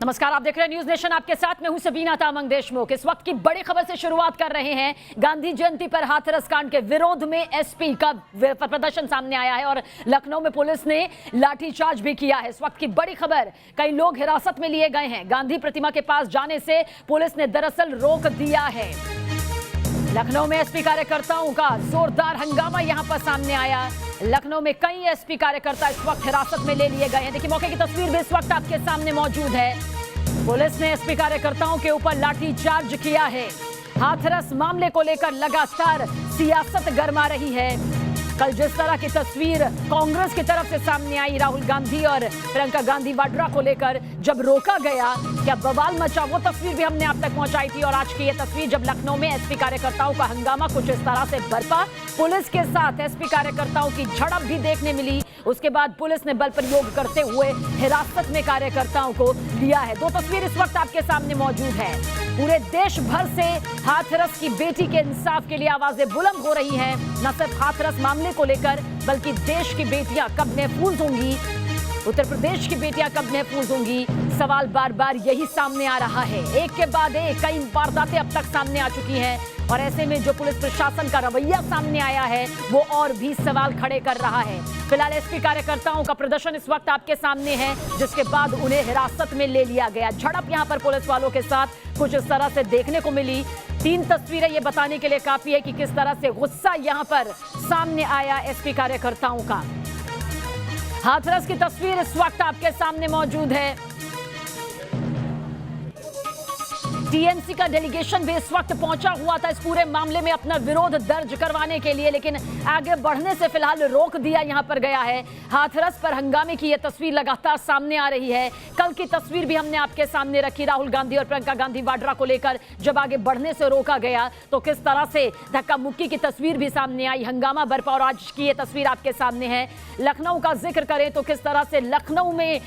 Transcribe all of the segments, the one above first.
नमस्कार, आप देख रहे हैं न्यूज नेशन। आपके साथ मैं हूं सबीना तामंग देशमुख। इस वक्त की बड़ी खबर से शुरुआत कर रहे हैं। गांधी जयंती पर हाथरस कांड के विरोध में एसपी का प्रदर्शन सामने आया है और लखनऊ में पुलिस ने लाठीचार्ज भी किया है। इस वक्त की बड़ी खबर, कई लोग हिरासत में लिए गए हैं। गांधी प्रतिमा के पास जाने से पुलिस ने दरअसल रोक दिया है। लखनऊ में एसपी कार्यकर्ताओं का जोरदार हंगामा यहां पर सामने आया। लखनऊ में कई एसपी कार्यकर्ता इस वक्त हिरासत में ले लिए गए हैं। देखिए, मौके की तस्वीर भी इस वक्त आपके सामने मौजूद है। पुलिस ने एसपी कार्यकर्ताओं के ऊपर लाठीचार्ज किया है। हाथरस मामले को लेकर लगातार सियासत गरमा रही है। कल जिस तरह की तस्वीर कांग्रेस की तरफ से सामने आई, राहुल गांधी और प्रियंका गांधी वाड्रा को लेकर जब रोका गया, क्या बवाल मचा, वो तस्वीर भी हमने आप तक पहुंचाई थी। और आज की ये तस्वीर जब लखनऊ में एसपी कार्यकर्ताओं का हंगामा कुछ इस तरह से बरपा, पुलिस के साथ एसपी कार्यकर्ताओं की झड़प भी देखने मिली। उसके बाद पुलिस ने बल प्रयोग करते हुए हिरासत में कार्यकर्ताओं को लिया है। दो तस्वीर इस वक्त आपके सामने मौजूद है। पूरे देश भर से हाथरस की बेटी के इंसाफ के लिए आवाजें बुलंद हो रही हैं। न सिर्फ हाथरस मामले को लेकर, बल्कि देश की बेटियां कब महफूज होंगी, उत्तर प्रदेश की बेटियां कब महफूज होंगी, सवाल बार बार यही सामने आ रहा है। एक के बाद एक कई वारदातें अब तक सामने आ चुकी हैं और ऐसे में जो पुलिस प्रशासन का रवैया सामने आया है वो और भी सवाल खड़े कर रहा है। फिलहाल एसपी कार्यकर्ताओं का प्रदर्शन इस वक्त आपके सामने है, जिसके बाद उन्हें हिरासत में ले लिया गया। झड़प यहां पर पुलिस वालों के साथ कुछ इस तरह से देखने को मिली। 3 तस्वीरें ये बताने के लिए काफी है कि किस तरह से गुस्सा यहां पर सामने आया एसपी कार्यकर्ताओं का। हाथरस की तस्वीर इस वक्त आपके सामने मौजूद है। टीएमसी का डेलीगेशन भी इस वक्त पहुंचा हुआ था इस पूरे मामले में अपना विरोध दर्ज करवाने के लिए, लेकिन आगे बढ़ने से फिलहाल रोक दिया यहां पर गया है। हाथरस पर हंगामे की यह तस्वीर लगातार सामने आ रही है। कल की तस्वीर भी हमने आपके सामने रखी, राहुल गांधी और प्रियंका गांधी वाड्रा को लेकर जब आगे बढ़ने से रोका गया तो किस तरह से धक्का मुक्की की तस्वीर भी सामने आई, हंगामा बरपा। और आज की यह तस्वीर आपके सामने है। लखनऊ का जिक्र करें तो किस तरह से लखनऊ में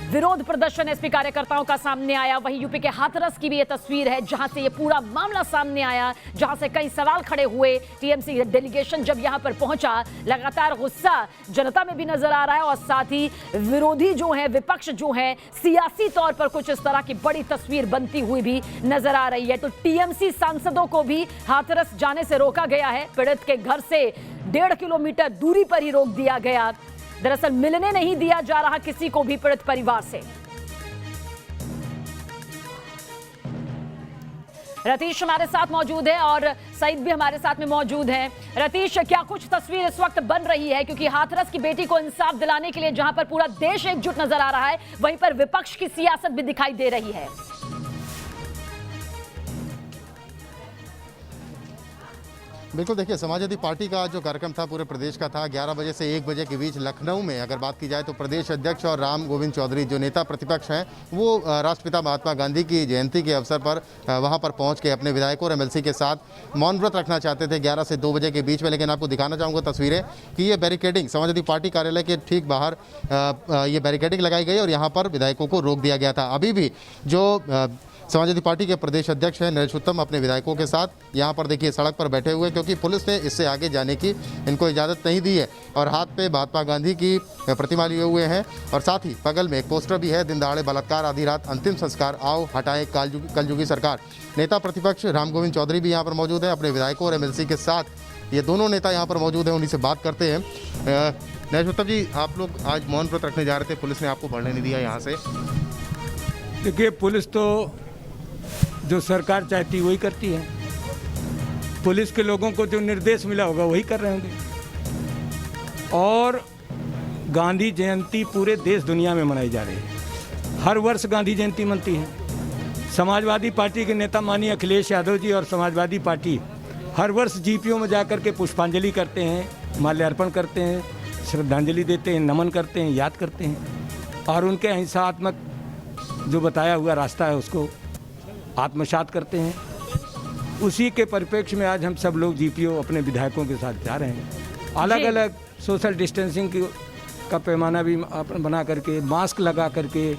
विरोध प्रदर्शन एसपी कार्यकर्ताओं का सामने आया। वहीं यूपी के हाथरस की भी ये तस्वीर है, जहां से ये पूरा मामला सामने आया, जहां से कई सवाल खड़े हुए। टीएमसी डेलीगेशन जब यहां पर पहुंचा, लगातार गुस्सा जनता में भी नजर आ रहा है और साथ ही विरोधी जो है, विपक्ष जो है, सियासी तौर पर कुछ इस तरह की बड़ी तस्वीर बनती हुई भी नजर आ रही है। तो टीएमसी सांसदों को भी हाथरस जाने से रोका गया है। पीड़ित के घर से 1.5 किलोमीटर दूरी पर ही रोक दिया गया। दरअसल मिलने नहीं दिया जा रहा किसी को भी पीड़ित परिवार से। रतीश हमारे साथ मौजूद है और सईद भी हमारे साथ में मौजूद हैं। रतीश, क्या कुछ तस्वीर इस वक्त बन रही है, क्योंकि हाथरस की बेटी को इंसाफ दिलाने के लिए जहां पर पूरा देश एकजुट नजर आ रहा है, वहीं पर विपक्ष की सियासत भी दिखाई दे रही है। बिल्कुल, देखिए, समाजवादी पार्टी का जो कार्यक्रम था पूरे प्रदेश का था। 11 बजे से 1 बजे के बीच लखनऊ में अगर बात की जाए तो प्रदेश अध्यक्ष और राम गोविंद चौधरी जो नेता प्रतिपक्ष हैं, वो राष्ट्रपिता महात्मा गांधी की जयंती के अवसर पर वहां पर पहुंच के अपने विधायकों और एमएलसी के साथ मौन व्रत रखना चाहते थे 11 से 2 बजे के बीच में। लेकिन आपको दिखाना चाहूँगा तस्वीरें कि ये बैरिकेडिंग समाजवादी पार्टी कार्यालय के ठीक बाहर ये बैरिकेडिंग लगाई गई और यहाँ पर विधायकों को रोक दिया गया था। अभी भी जो समाजवादी पार्टी के प्रदेश अध्यक्ष हैं नरेश उत्तम अपने विधायकों के साथ यहाँ पर देखिए सड़क पर बैठे हुए, क्योंकि पुलिस ने इससे आगे जाने की इनको इजाज़त नहीं दी है। और हाथ पे महात्मा गांधी की प्रतिमा लिए हुए हैं और साथ ही बगल में एक पोस्टर भी है, दिन दहाड़े बलात्कार, आधी रात अंतिम संस्कार, आओ हटाएं कलयुगी सरकार। नेता प्रतिपक्ष राम गोविंद चौधरी भी यहाँ पर मौजूद है अपने विधायकों और एमएलसी के साथ। ये दोनों नेता यहाँ पर मौजूद हैं, उन्हीं से बात करते हैं। नरेश उत्तम जी, आप लोग आज मौन व्रत रखने जा रहे थे, पुलिस ने आपको बढ़ने नहीं दिया यहाँ से। देखिए, पुलिस तो जो सरकार चाहती है वही करती है। पुलिस के लोगों को जो निर्देश मिला होगा वही कर रहे होंगे। और गांधी जयंती पूरे देश दुनिया में मनाई जा रही है। हर वर्ष गांधी जयंती मनती है। समाजवादी पार्टी के नेता माननीय अखिलेश यादव जी और समाजवादी पार्टी हर वर्ष जीपीओ में जाकर के पुष्पांजलि करते हैं, माल्यार्पण करते हैं, श्रद्धांजलि देते हैं, नमन करते हैं, याद करते हैं और उनके अहिंसात्मक जो बताया हुआ रास्ता है उसको आत्मसात करते हैं। उसी के परिप्रेक्ष्य में आज हम सब लोग जीपीओ अपने विधायकों के साथ जा रहे हैं। अलग अलग सोशल डिस्टेंसिंग का पैमाना भी बना करके, मास्क लगा करके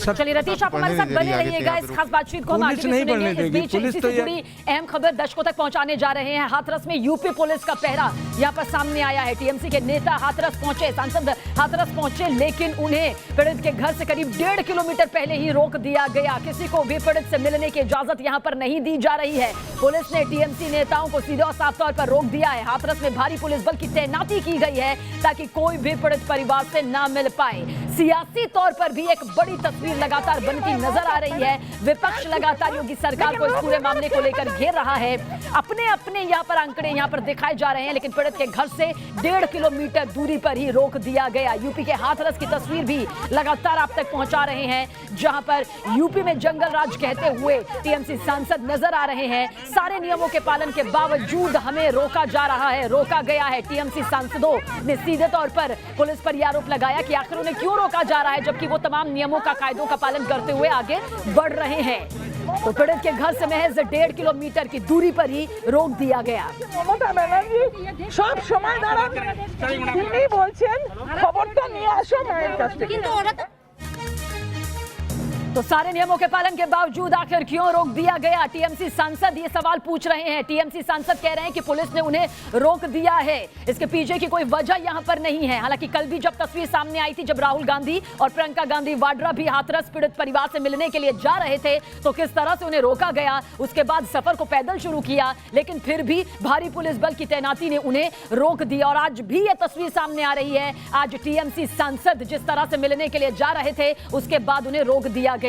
चलिए रतीश, आप हमारे साथ बने रहिएगा। इस खास बातचीत को हम आगे भी सुनेंगे। इस बीच इसी से जुड़ी अहम खबर दर्शकों तक पहुंचाने जा रहे हैं। हाथरस में यूपी पुलिस का पहरा यहां पर सामने आया है। टीएमसी के नेता हाथरस पहुंचे, सांसद हाथरस पहुंचे, लेकिन उन्हें पीड़ित के घर से करीब 1.5 किलोमीटर पहले ही रोक दिया गया। किसी को भी पीड़ित से मिलने की इजाजत यहां पर नहीं दी जा रही है। पुलिस ने टीएमसी नेताओं को सीधे और साफ तौर पर रोक दिया है। हाथरस में भारी पुलिस बल की तैनाती की गई है ताकि कोई भी पीड़ित परिवार से ना मिल पाए। सियासी तौर पर भी एक बड़ी तस्वीर लगातार बनती नजर आ रही है। विपक्ष लगातार योगी सरकार को इस पूरे मामले को लेकर घेर रहा है। अपने अपने यहाँ पर आंकड़े यहाँ पर दिखाए जा रहे हैं, लेकिन पीड़ित के घर से 1.5 किलोमीटर दूरी पर ही रोक दिया गया। यूपी के हाथरस की तस्वीर भी लगातार आप तक पहुंचा रहे हैं, जहां पर यूपी में जंगल राज कहते हुए टीएमसी सांसद नजर आ रहे हैं। सारे नियमों के पालन के बावजूद हमें रोका जा रहा है, रोका गया है। टीएमसी सांसदों ने सीधे तौर पर पुलिस पर यह आरोप लगाया कि आखिर उन्हें क्यों रोका जा रहा है, जबकि वो तमाम नियमों का, कायदों का पालन करते हुए आगे बढ़ रहे हैं। तो पीड़ित के घर से महज 1.5 किलोमीटर की दूरी पर ही रोक दिया गया। মমতা ব্যানার্জি সব সময় দাঁড়ান, তিনি বলছেন খবরটা নিয়ে আসো মায়ের কাছ থেকে। কিন্তু ওরা तो सारे नियमों के पालन के बावजूद आखिर क्यों रोक दिया गया? टीएमसी सांसद ये सवाल पूछ रहे हैं। टीएमसी सांसद कह रहे हैं कि पुलिस ने उन्हें रोक दिया है, इसके पीछे की कोई वजह यहां पर नहीं है। हालांकि कल भी जब तस्वीर सामने आई थी, जब राहुल गांधी और प्रियंका गांधी वाड्रा भी हाथरस पीड़ित परिवार से मिलने के लिए जा रहे थे, तो किस तरह से उन्हें रोका गया। उसके बाद सफर को पैदल शुरू किया, लेकिन फिर भी भारी पुलिस बल की तैनाती ने उन्हें रोक दिया। और आज भी यह तस्वीर सामने आ रही है। आज टीएमसी सांसद जिस तरह से मिलने के लिए जा रहे थे, उसके बाद उन्हें रोक दिया गया।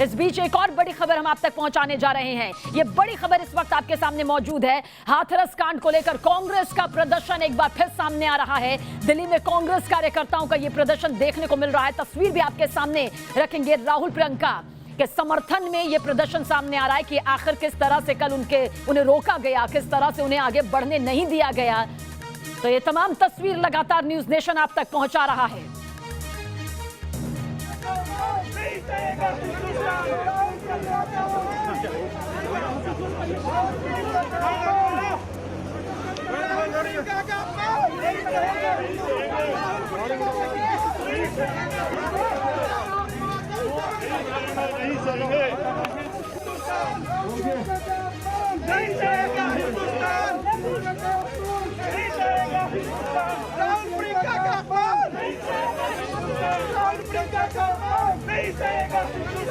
इस बीच एक और बड़ी खबर हम आप तक पहुंचाने जा रहे हैं। यह बड़ी खबर इस वक्त आपके सामने मौजूद है। हाथरस कांड को लेकर कांग्रेस का प्रदर्शन एक बार फिर सामने आ रहा है। दिल्ली में कांग्रेस कार्यकर्ताओं का यह प्रदर्शन देखने को मिल रहा है। तस्वीर भी आपके सामने रखेंगे। राहुल प्रियंका के समर्थन में यह प्रदर्शन सामने आ रहा है कि आखिर किस तरह से कल उन्हें रोका गया, किस तरह से उन्हें आगे बढ़ने नहीं दिया गया। तो ये तमाम तस्वीर लगातार न्यूज नेशन आप तक पहुंचा रहा है।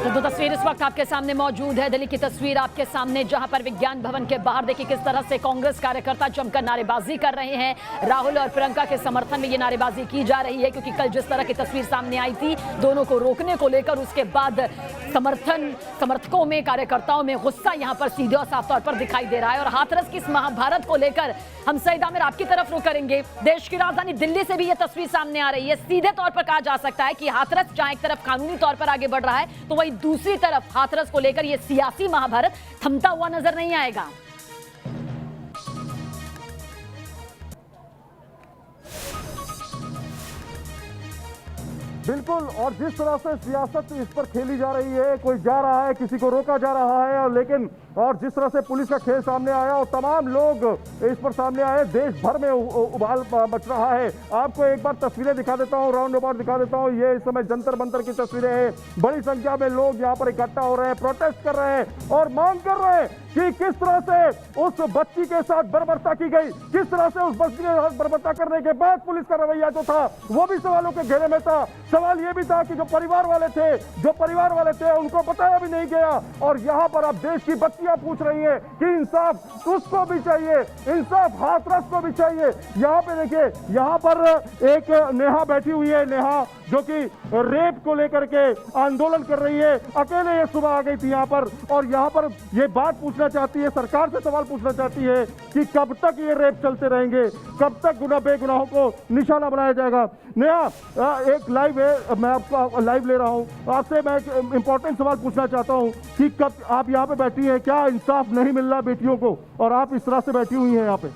तो तस्वीर इस वक्त आपके सामने मौजूद है। दिल्ली की तस्वीर आपके सामने, जहां पर विज्ञान भवन के बाहर देखिए किस तरह से कांग्रेस कार्यकर्ता जमकर नारेबाजी कर रहे हैं। राहुल और प्रियंका के समर्थन में ये नारेबाजी की जा रही है, क्योंकि कल जिस तरह की तस्वीर सामने आई थी दोनों को रोकने को लेकर, उसके बाद समर्थकों में, कार्यकर्ताओं में गुस्सा यहां पर सीधे और साफ तौर पर दिखाई दे रहा है। और हाथरस की इस महाभारत को लेकर हम सईद आमिर आपकी तरफ रुख करेंगे। देश की राजधानी दिल्ली से भी यह तस्वीर सामने आ रही है। सीधे तौर पर कहा जा सकता है कि हाथरस जहां एक तरफ कानूनी तौर पर आगे बढ़ रहा है, तो वहीं दूसरी तरफ हाथरस को लेकर यह सियासी महाभारत थमता हुआ नजर नहीं आएगा। बिल्कुल, और जिस तरह से सियासत इस पर खेली जा रही है, कोई जा रहा है, किसी को रोका जा रहा है, और लेकिन और जिस तरह से पुलिस का खेल सामने आया और तमाम लोग इस पर सामने आए, देश भर में उबाल मच रहा है। आपको एक बार तस्वीरें दिखा देता हूं, राउंड अबाउट दिखा देता हूं। ये इस समय जंतर मंतर की तस्वीरें हैं। बड़ी संख्या में लोग यहाँ पर इकट्ठा हो रहे हैं, प्रोटेस्ट कर रहे हैं और मांग कर रहे हैं कि किस तरह से उस बच्ची के साथ बर्बरता की गई, किस तरह से उस बच्ची के साथ बर्बरता करने के बाद पुलिस का रवैया जो था वो भी सवालों के घेरे में था। सवाल ये भी था कि जो परिवार वाले थे उनको बताया भी नहीं गया। और यहाँ पर अब देश की बच्चियां पूछ रही है कि इंसाफ उसको भी चाहिए, इंसाफ हाथरस को भी चाहिए। यहाँ पे देखिए, यहाँ पर एक नेहा बैठी हुई है, नेहा जो कि रेप को लेकर के आंदोलन कर रही है। अकेले ये सुबह आ गई थी यहाँ पर, और यहाँ पर ये बात पूछना चाहती है, सरकार से सवाल पूछना चाहती है कि कब तक ये रेप चलते रहेंगे, कब तक बेगुनाहों को निशाना बनाया जाएगा। नेहा, एक लाइव है, मैं आपको लाइव ले रहा हूँ। आपसे मैं एक इंपॉर्टेंट सवाल पूछना चाहता हूँ कि कब आप यहाँ पे बैठी हैं, क्या इंसाफ नहीं मिल रहा बेटियों को, और आप इस तरह से बैठी हुई हैं यहाँ पे?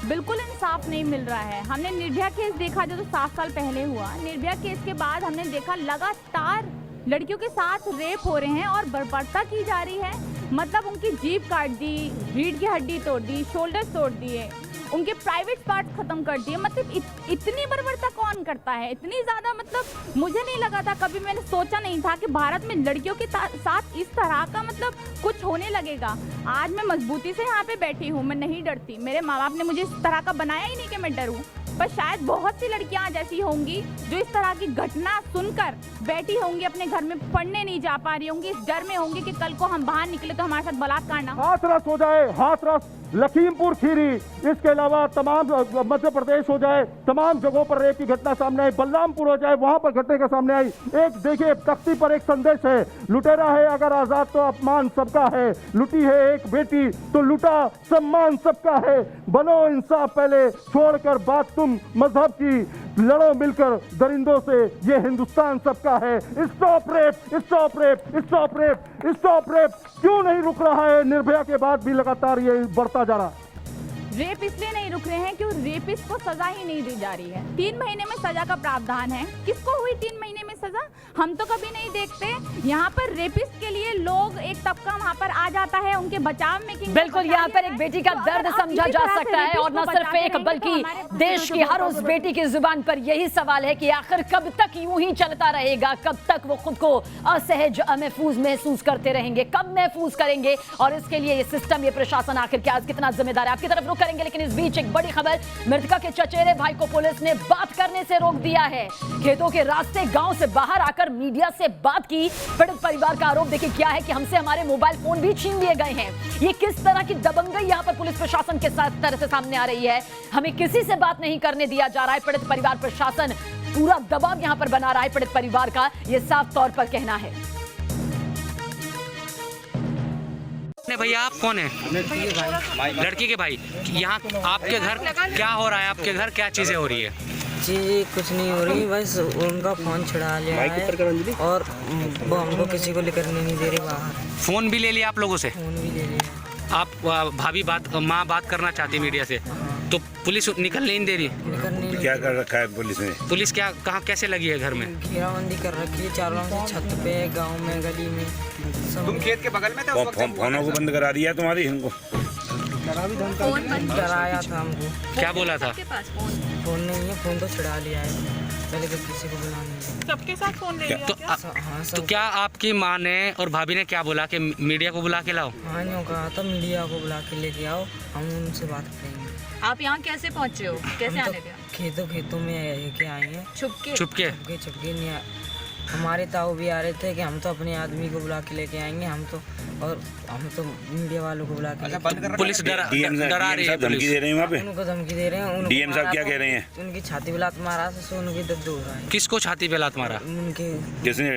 बिल्कुल इंसाफ नहीं मिल रहा है। हमने निर्भया केस देखा जो तो 7 साल पहले हुआ। निर्भया केस के बाद हमने देखा लगातार लड़कियों के साथ रेप हो रहे हैं और बर्बरता की जा ररी है। मतलब उनकी जीभ काट दी, रीढ़ की हड्डी तोड़ दी, शोल्डर तोड़ दिए, उनके प्राइवेट पार्ट खत्म कर दिए। मतलब इतनी बर्बरता कौन करता है, इतनी ज़्यादा। मतलब मुझे नहीं लगा था, कभी मैंने सोचा नहीं था कि भारत में लड़कियों के साथ इस तरह का मतलब कुछ होने लगेगा। आज मैं मजबूती से यहाँ पे बैठी हूँ, मैं नहीं डरती। मेरे माँ बाप ने मुझे इस तरह का बनाया ही नहीं कि मैं डरूँ। पर शायद बहुत सी लड़कियां आज ऐसी होंगी जो इस तरह की घटना सुनकर बैठी होंगी, अपने घर में पढ़ने नहीं जा पा रही होंगी, इस डर में होंगी कि कल को हम बाहर निकले तो हमारे साथ बलात्कार ना हो। हाथरस हो जाए, हाथरस, लखीमपुर खीरी, इसके अलावा तमाम मध्य प्रदेश हो जाए, तमाम जगहों पर रेप की घटना सामने आई। बलरामपुर हो जाए, वहां पर घटने का सामने आई। एक देखिए तख्ती पर एक संदेश है, लुटेरा है अगर आजाद तो अपमान सबका है, लुटी है एक बेटी तो लुटा सम्मान सबका है, बनो इंसाफ पहले छोड़कर बात तुम मजहब की, लड़ो मिलकर दरिंदों से ये हिंदुस्तान सबका है। Stop rape, stop rape, stop rape, stop rape. क्यों नहीं रुक रहा है? निर्भया के बाद भी लगातार ये बढ़ता जा रहा है। रेप इसलिए नहीं रुक रहे हैं क्योंकि रेपिस्ट को सजा ही नहीं दी जा रही है। 3 महीने में सजा का प्रावधान है। किसको हुई 3 महीने में सजा? हम तो कभी नहीं देखते। यहाँ पर रेपिस्ट के लिए लोग एक तबका वहाँ पर आ जाता है, उनके बचाव में। बिल्कुल, यहाँ पर एक बेटी का दर्द समझा जा सकता है और न सिर्फ एक बल्कि देश की हर उस बेटी की जुबान पर यही सवाल है कि आखिर कब तक यूं ही चलता रहेगा, कब तक वो खुद को असहज महफूज महसूस करते रहेंगे, कब महफूज करेंगे? और इसके लिए ये सिस्टम, ये प्रशासन आखिर क्या कितना जिम्मेदार है? आपकी तरफ रुक करेंगे, लेकिन इस बीच एक बड़ी खबर, मृतका के चचेरे भाई को पुलिस ने बात करने से रोक दिया है। खेतों के रास्ते गांव से बाहर आकर मीडिया से बात की। पीड़ित परिवार का आरोप देखिए क्या है कि हमसे हमारे मोबाइल फोन भी छीन लिए गए हैं। ये किस तरह की दबंगई यहां पर पुलिस प्रशासन के साथ तरह से सामने आ रही है। हमें किसी से बात नहीं करने दिया जा रहा है। पीड़ित परिवार, प्रशासन पूरा दबाव यहां पर बना रहा है पीड़ित परिवार का, यह साफ तौर पर कहना है। भैया आप कौन है? लड़की के भाई। यहाँ आपके घर क्या हो रहा है? आपके घर क्या चीजें हो रही है? जी कुछ नहीं हो रही, बस उनका फोन छुड़ा लिया है और वो हमको किसी को लेकर नहीं दे रही बाहर। फोन भी ले लिया आप लोगों से? फोन भी ले लिया। आप भाभी माँ बात करना चाहती मीडिया से, तो पुलिस निकल नहीं दे रही? निकल क्या कर रखा है पुलिस ने? पुलिस क्या कहाँ कैसे लगी है घर में? घेराबंदी कर रखी है चारों से, छत पे, गांव में, गली में। तुम खेत के बगल में थे उस वक्त? फोनों को बंद करा दिया तुम्हारी इनको? डराया था हमको। क्या बोला था? फोन नहीं है, फोन तो छुड़ा लिया है। पहले तो किसी को बुला नहीं। सबके साथ फोन ले लिया? तो क्या आपकी माँ ने और भाभी ने क्या बोला कि मीडिया को बुला के लाओ? हाँ यूँ कहा था मीडिया को बुला के लेके आओ, हम उनसे बात करेंगे। आप यहाँ कैसे पहुँचे हो? कैसे आने दिया? खेतों में के आए हैं। छुपके नहीं। हमारे ताऊ भी आ रहे थे कि हम तो अपने आदमी को बुला के लेके आएंगे, हम तो मीडिया वालों को बुला के। पुलिस डरा रही है, धमकी दे रहे हैं वहाँ पे? उनको धमकी दे रहे हैं। डीएम साहब क्या कह रहे हैं? उनकी छाती पे लात मारा से सोनू की दर्द हो रहा है। किसको छाती पे लात मारा? उनके किसने?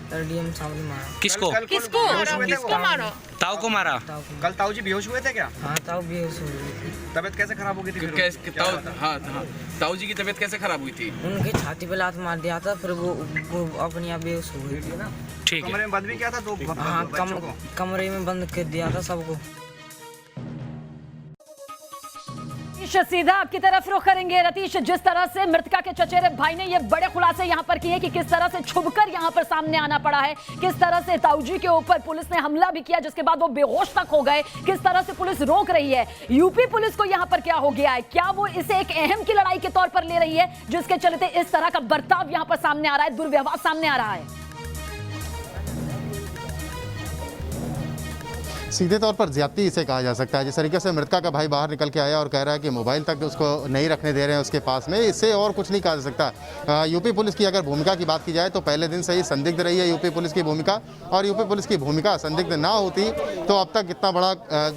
डीएम साहब ने मारा। किसको मारा? ताऊ को मारा? कल ताऊ जी बेहोश हुए थे क्या? हाँ ताऊ बेहोश हो गई थी। तबीयत कैसे खराब हो गई थी? ताऊ जी की तबीयत कैसे खराब हुई थी? उनके छाती पे लात मार दिया था, फिर वो अपने आप बेहोश हो गई थी ना। ठीक है। कमरे में बंद भी किया था दो? हाँ कमरे में बंद कर दिया था सबको। सीधा आपकी तरफ रुख करेंगे। रतीश, जिस तरह से मृतका के चचेरे भाई ने ये बड़े खुलासे यहां पर किए कि किस तरह से छुपकर यहां पर सामने आना पड़ा है, किस तरह से ताऊजी के ऊपर पुलिस ने हमला भी किया जिसके बाद वो बेहोश तक हो गए, किस तरह से पुलिस रोक रही है। यूपी पुलिस को यहां पर क्या हो गया है? क्या वो इसे एक अहम की लड़ाई के तौर पर ले रही है जिसके चलते इस तरह का बर्ताव यहां पर सामने आ रहा है, दुर्व्यवहार सामने आ रहा है? सीधे तौर पर ज्यादती इसे कहा जा सकता है। जिस तरीके से मृतका का भाई बाहर निकल के आया और कह रहा है कि मोबाइल तक उसको नहीं रखने दे रहे हैं उसके पास में, इससे और कुछ नहीं कहा जा सकता। यूपी पुलिस की अगर भूमिका की बात की जाए तो पहले दिन से ही संदिग्ध रही है यूपी पुलिस की भूमिका, और यूपी पुलिस की भूमिका संदिग्ध ना होती तो अब तक इतना बड़ा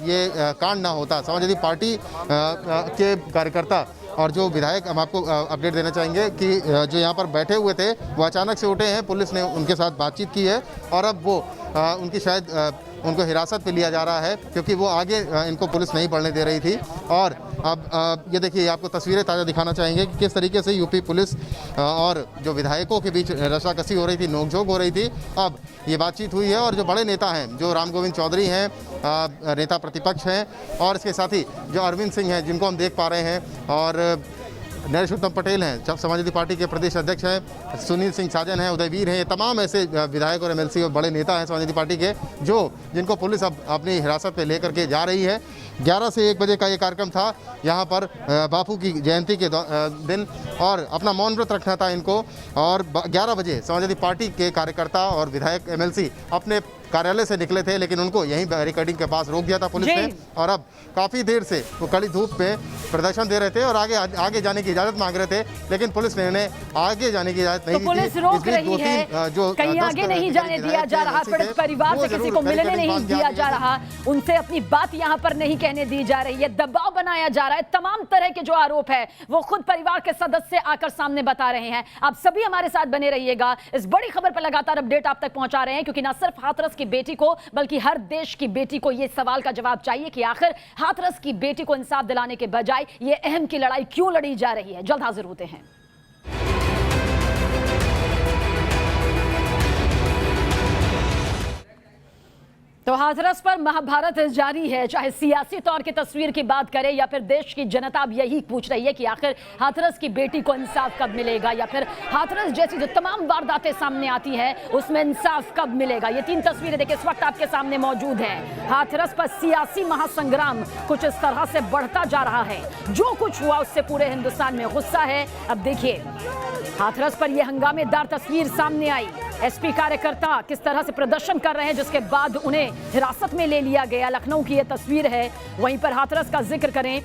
ये कांड ना होता। समाजवादी पार्टी के कार्यकर्ता और जो विधायक, हम आपको अपडेट देना चाहेंगे कि जो यहाँ पर बैठे हुए थे वो अचानक से उठे हैं, पुलिस ने उनके साथ बातचीत की है और अब वो उनकी शायद उनको हिरासत पे लिया जा रहा है क्योंकि वो आगे इनको पुलिस नहीं बढ़ने दे रही थी। और अब ये देखिए, आपको तस्वीरें ताज़ा दिखाना चाहेंगे कि किस तरीके से यूपी पुलिस और जो विधायकों के बीच रस्साकसी हो रही थी, नोकझोंक हो रही थी। अब ये बातचीत हुई है और जो बड़े नेता हैं, जो राम गोविंद चौधरी हैं, नेता प्रतिपक्ष हैं, और इसके साथ ही जो अरविंद सिंह हैं जिनको हम देख पा रहे हैं, और नरेश उत्तम पटेल हैं, समाजवादी पार्टी के प्रदेश अध्यक्ष हैं, सुनील सिंह साजन हैं, उदयवीर हैं, ये तमाम ऐसे विधायक और एमएलसी और बड़े नेता हैं समाजवादी पार्टी के जिनको पुलिस अब अपनी हिरासत में लेकर के जा रही है। 11 से 1 बजे का ये कार्यक्रम था यहाँ पर बापू की जयंती के दिन, और अपना मौन व्रत रखना था इनको, और 11 बजे समाजवादी पार्टी के कार्यकर्ता और विधायक एमएलसी अपने कार्यालय से निकले थे, लेकिन उनको यहीं बैरिकेडिंग के पास रोक दिया था पुलिस ने, और अब काफ़ी देर से वो कड़ी धूप में प्रदर्शन दे रहे थे और आगे जाने की इजाज़त मांग रहे थे, लेकिन पुलिस ने इन्हें आगे जाने की इजाज़त नहीं दी। पुलिस रोक रही है, कहीं आगे नहीं जाने दिया जा रहा, पीड़ित परिवार से किसी को मिलने नहीं दिया जा रहा, उनसे अपनी बात यहाँ पर नहीं कहने दी जा रही है, दबाव बनाया जा रहा है। तमाम तरह के जो आरोप है वो खुद परिवार के सदस्य आकर सामने बता रहे हैं। आप सभी हमारे साथ बने रहिएगा, इस बड़ी खबर पर लगातार अपडेट आप तक पहुंचा रहे हैं, क्योंकि न सिर्फ हाथरस की बेटी को बल्कि हर देश की बेटी को यह सवाल का जवाब चाहिए कि आखिर हाथरस की बेटी को इंसाफ दिलाने के बजाय यह अहम की लड़ाई क्यों लड़ी जा रही है। जल्द हाजिर होते हैं। तो हाथरस पर महाभारत जारी है, चाहे सियासी तौर की तस्वीर की बात करें या फिर देश की जनता अब यही पूछ रही है कि आखिर हाथरस की बेटी को इंसाफ कब मिलेगा, या फिर हाथरस जैसी जो तमाम वारदातें सामने आती है उसमें इंसाफ कब मिलेगा। ये 3 तस्वीरें देखिए इस वक्त आपके सामने मौजूद हैं। हाथरस पर सियासी महासंग्राम कुछ इस तरह से बढ़ता जा रहा है, जो कुछ हुआ उससे पूरे हिंदुस्तान में गुस्सा है। अब देखिए हाथरस पर यह हंगामेदार तस्वीर सामने आई, एसपी कार्यकर्ता किस तरह से प्रदर्शन कर रहे हैं, जिसके बाद उन्हें हिरासत में ले लिया गया। लखनऊ की यह तस्वीर है। वहीं पर हाथरस का जिक्र करें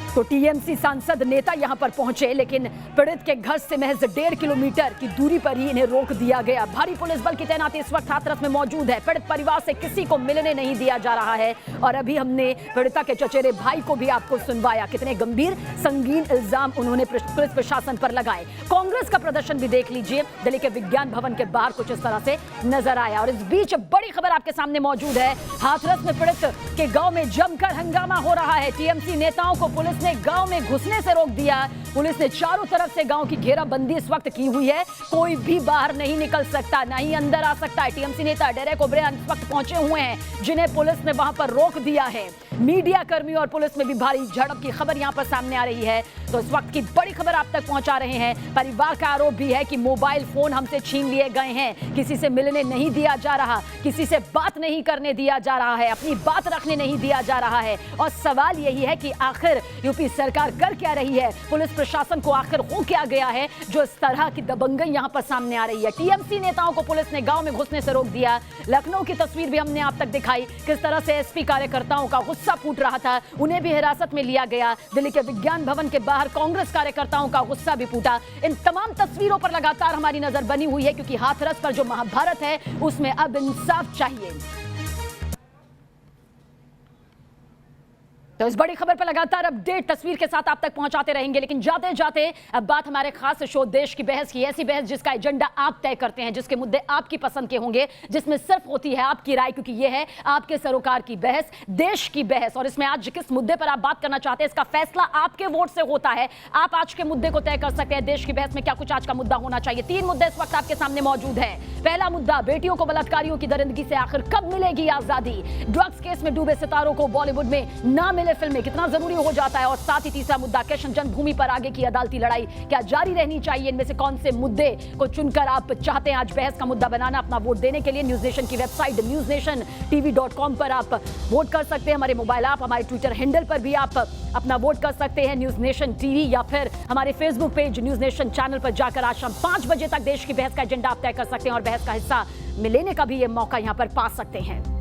तो टीएमसी सांसद नेता यहां पर पहुंचे, लेकिन पीड़ित के घर से महज 1.5 किलोमीटर की दूरी पर ही इन्हें रोक दिया गया। भारी पुलिस बल की तैनाती इस वक्त हाथरस में मौजूद है। पीड़ित परिवार से किसी को मिलने नहीं दिया जा रहा है, और अभी हमने पीड़िता के चचेरे भाई को भी आपको सुनवाया, कितने गंभीर संगीन इल्जाम उन्होंने पुलिस प्रशासन पर लगाए। कांग्रेस का प्रदर्शन भी देख लीजिए, दिल्ली के विज्ञान भवन के बाहर कुछ इस तरह से नजर आया। और इस बीच बड़ी खबर आपके सामने मौजूद है, हाथरस में पीड़ित के गांव में जमकर हंगामा हो रहा है। टीएमसी नेताओं को पुलिस ने गांव में घुसने से रोक दिया। पुलिस ने चारों तरफ से गांव की घेराबंदी इस वक्त की हुई है, कोई भी बाहर नहीं निकल सकता, ना ही अंदर आ सकता है। टीएमसी नेता डेरेक ओब्रेयन इस वक्त पहुंचे हुए हैं, जिन्हें पुलिस ने वहां पर रोक दिया है। मीडिया कर्मियों और पुलिस में भी भारी झड़प की खबर यहां पर सामने आ रही है। तो इस वक्त की बड़ी खबर आप तक पहुंचा रहे हैं। परिवार का आरोप भी है कि मोबाइल फोन हमसे छीन लिए गए हैं, किसी से मिलने नहीं दिया जा रहा, किसी से बात नहीं करने दिया जा रहा है, अपनी बात रखने नहीं दिया जा रहा है। और सवाल यही है कि आखिर यूपी सरकार कर क्या रही है, पुलिस प्रशासन को आखिर हो क्या गया है जो इस तरह की दबंगई यहां पर सामने आ रही है। टीएमसी नेताओं को पुलिस ने गांव में घुसने से रोक दिया। लखनऊ की तस्वीर भी हमने आप तक दिखाई, किस तरह से एसपी कार्यकर्ताओं का गुस्सा फूट रहा था, उन्हें भी हिरासत में लिया गया। दिल्ली के विज्ञान भवन के बाहर कांग्रेस कार्यकर्ताओं का गुस्सा भी फूटा। इन तमाम तस्वीरों पर लगातार हमारी नजर बनी हुई है, क्योंकि हाथरस पर जो महाभारत है उसमें अब इंसाफ चाहिए। तो इस बड़ी खबर पर लगातार अपडेट तस्वीर के साथ आप तक पहुंचाते रहेंगे, लेकिन जाते जाते अब बात हमारे खास शो देश की बहस की, ऐसी बहस जिसका एजेंडा आप तय करते हैं, जिसके मुद्दे आपकी पसंद के होंगे, जिसमें सिर्फ होती है आपकी राय, क्योंकि यह है आपके सरोकार की बहस, देश की बहस। और इसमें आज जिस मुद्दे पर आप बात करना चाहते हैं इसका फैसला आपके वोट से होता है। आप आज के मुद्दे को तय कर सकते हैं, देश की बहस में क्या कुछ आज का मुद्दा होना चाहिए। 3 मुद्दे इस वक्त आपके सामने मौजूद है। पहला मुद्दा, बेटियों को बलात्कारियों की दरिंदगी से आखिर कब मिलेगी आजादी। ड्रग्स केस में डूबे सितारों को बॉलीवुड में ना मिले फिल्में कितना जरूरी हो जाता है। और साथ ही तीसरा मुद्दा, कृष्ण जन्मभूमि पर आगे की अदालती लड़ाई क्या जारी रहनी चाहिए। इनमें से कौन से मुद्दे को चुनकर आप चाहते हैं आज बहस का मुद्दा बनाना। अपना वोट देने के लिए न्यूज नेशन की वेबसाइट newsnationtv.com पर आप वोट कर सकते हैं। हमारे मोबाइल ऐप, हमारे ट्विटर हैंडल पर भी आप अपना वोट कर सकते हैं, न्यूज नेशन टीवी, या फिर हमारे Facebook page news nation channel पर जाकर आज शाम 5 बजे तक देश की बहस का एजेंडा आप तय कर सकते हैं और बहस का हिस्सा लेने का भी ये मौका यहां पर पा सकते हैं।